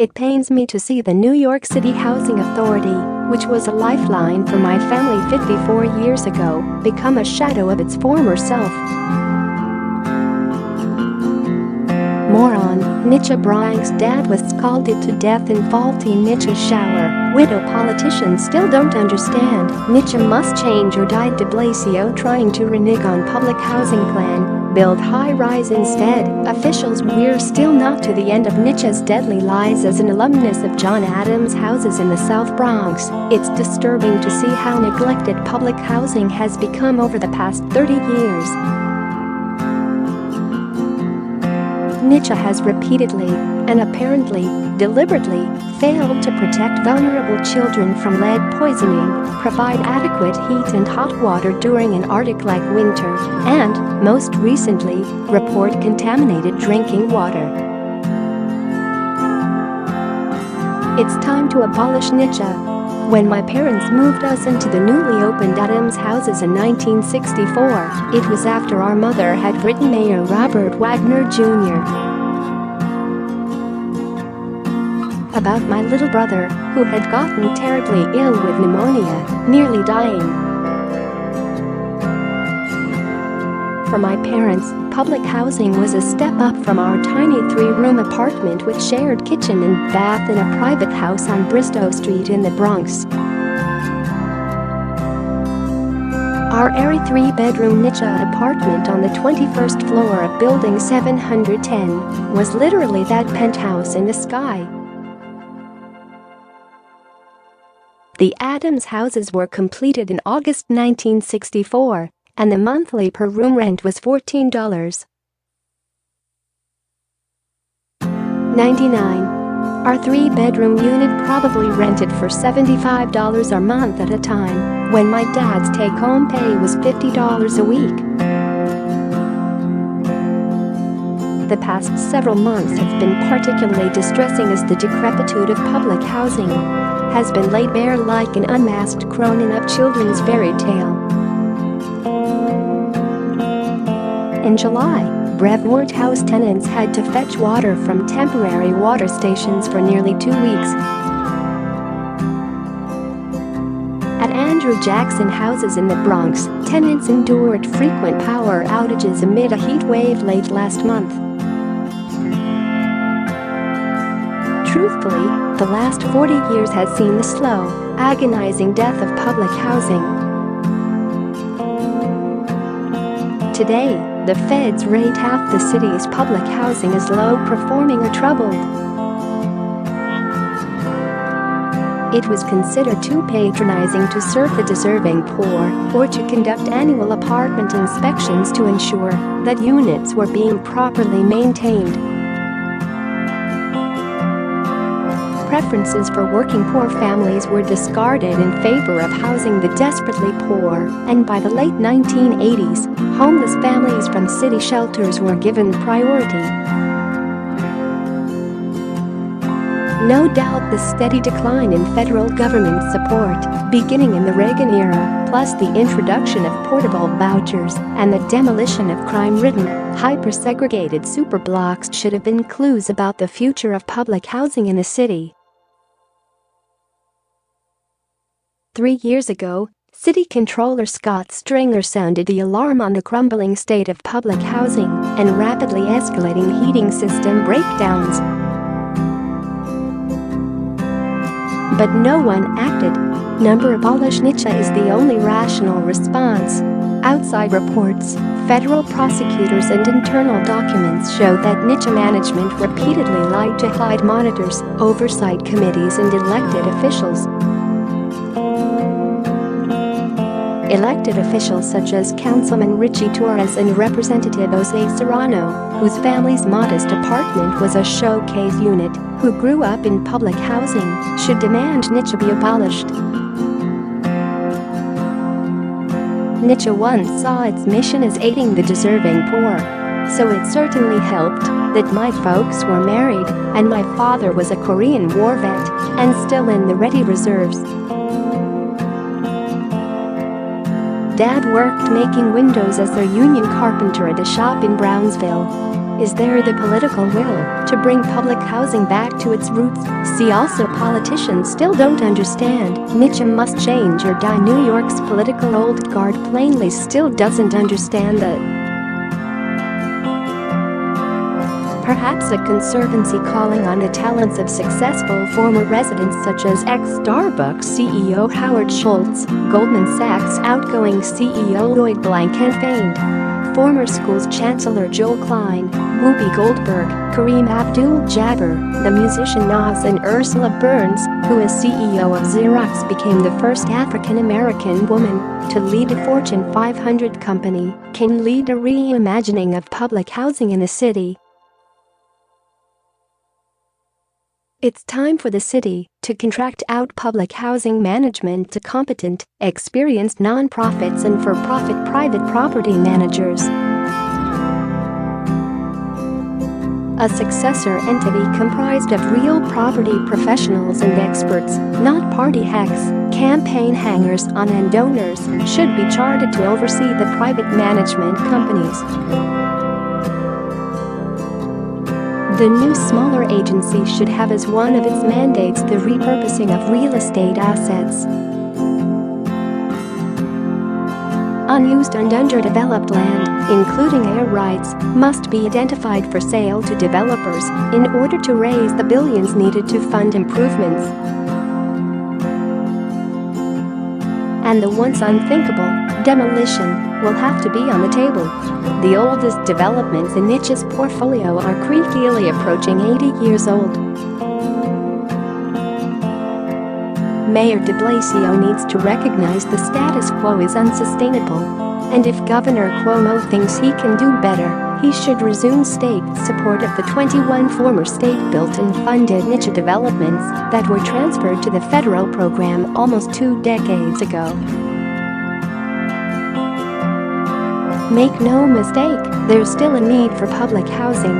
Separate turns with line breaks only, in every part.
It pains me to see the New York City Housing Authority, which was a lifeline for my family 54 years ago, become a shadow of its former self. Moron, NYCHA Bronx dad was scalded to death in faulty NYCHA shower. Widow politicians still don't understand. NYCHA must change or die. De Blasio trying to renege on public housing plan. Build high-rise instead. Officials, we're still not to the end of NYCHA's deadly lies. As an alumnus of John Adams' houses in the South Bronx, it's disturbing to see how neglected public housing has become over the past 30 years. NYCHA has repeatedly, and apparently deliberately, failed to protect vulnerable children from lead poisoning, provide adequate heat and hot water during an artic-like winter, and, most recently, report contaminated drinking water. It's time to abolish NYCHA. When my parents moved us into the newly opened Adams houses in 1964, it was after our mother had written Mayor Robert Wagner Jr. about my little brother, who had gotten terribly ill with pneumonia, nearly dying. For my parents, public housing was a step up from our tiny 3-room apartment with shared kitchen and bath in a private house on Bristow Street in the Bronx. Our airy 3-bedroom NYCHA apartment on the 21st floor of Building 710 was literally that penthouse in the sky. The Adams houses were completed in August 1964, and the monthly per-room rent was $14.99. Our 3-bedroom unit probably rented for $75 a month at a time, when my dad's take-home pay was $50 a week. The past several months have been particularly distressing as the decrepitude of public housing has been laid bare like an unmasked crone in a children's fairy tale. In July, Brevoort House tenants had to fetch water from temporary water stations for nearly 2 weeks. At Andrew Jackson houses in the Bronx, tenants endured frequent power outages amid a heat wave late last month. Truthfully, the last 40 years has seen the slow, agonizing death of public housing. Today, the feds rate half the city's public housing as low-performing or troubled. It was considered too patronizing to serve the deserving poor or to conduct annual apartment inspections to ensure that units were being properly maintained. Preferences for working poor families were discarded in favor of housing the desperately poor, and by the late 1980s, homeless families from city shelters were given priority. No doubt the steady decline in federal government support, beginning in the Reagan era, plus the introduction of portable vouchers and the demolition of crime-ridden, hyper-segregated superblocks should have been clues about the future of public housing in the city. 3 years ago, City Comptroller Scott Stringer sounded the alarm on the crumbling state of public housing and rapidly escalating heating system breakdowns. But no one acted. Abolish NYCHA is the only rational response. Outside reports, federal prosecutors and internal documents show that NYCHA management repeatedly lied to hide monitors, oversight committees and elected officials. Elected officials such as Councilman Richie Torres and Representative Jose Serrano, whose family's modest apartment was a showcase unit, who grew up in public housing, should demand NYCHA be abolished. NYCHA once saw its mission as aiding the deserving poor, so it certainly helped that my folks were married and my father was a Korean War vet and still in the ready reserves. Dad worked making windows as their union carpenter at a shop in Brownsville. Is there the political will to bring public housing back to its roots? See also politicians still don't understand. NYCHA must change or die. New York's political old guard plainly still doesn't understand that. Perhaps a conservancy calling on the talents of successful former residents such as ex-Starbucks CEO Howard Schultz, Goldman Sachs outgoing CEO Lloyd Blanc and famed former schools Chancellor Joel Klein, Whoopi Goldberg, Kareem Abdul-Jabbar, the musician Nas and Ursula Burns, who as CEO of Xerox became the first African-American woman to lead a Fortune 500 company, can lead a reimagining of public housing in the city. It's time for the city to contract out public housing management to competent, experienced nonprofits and for-profit private property managers. A successor entity comprised of real property professionals and experts, not party hacks, campaign hangers-on and donors, should be chartered to oversee the private management companies. The new smaller agency should have as one of its mandates the repurposing of real estate assets. Unused and underdeveloped land, including air rights, must be identified for sale to developers in order to raise the billions needed to fund improvements. And the once unthinkable demolition will have to be on the table. The oldest developments in NYCHA's portfolio are creakily approaching 80 years old. Mayor de Blasio needs to recognize the status quo is unsustainable. And if Governor Cuomo thinks he can do better, he should resume state support of the 21 former state-built and funded NYCHA developments that were transferred to the federal program almost 2 decades ago. Make no mistake, there's still a need for public housing.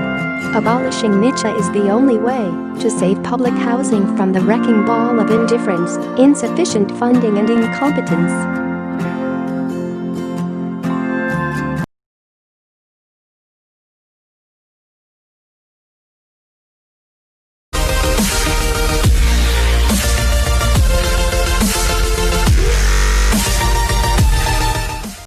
Abolishing NYCHA is the only way to save public housing from the wrecking ball of indifference, insufficient funding and incompetence.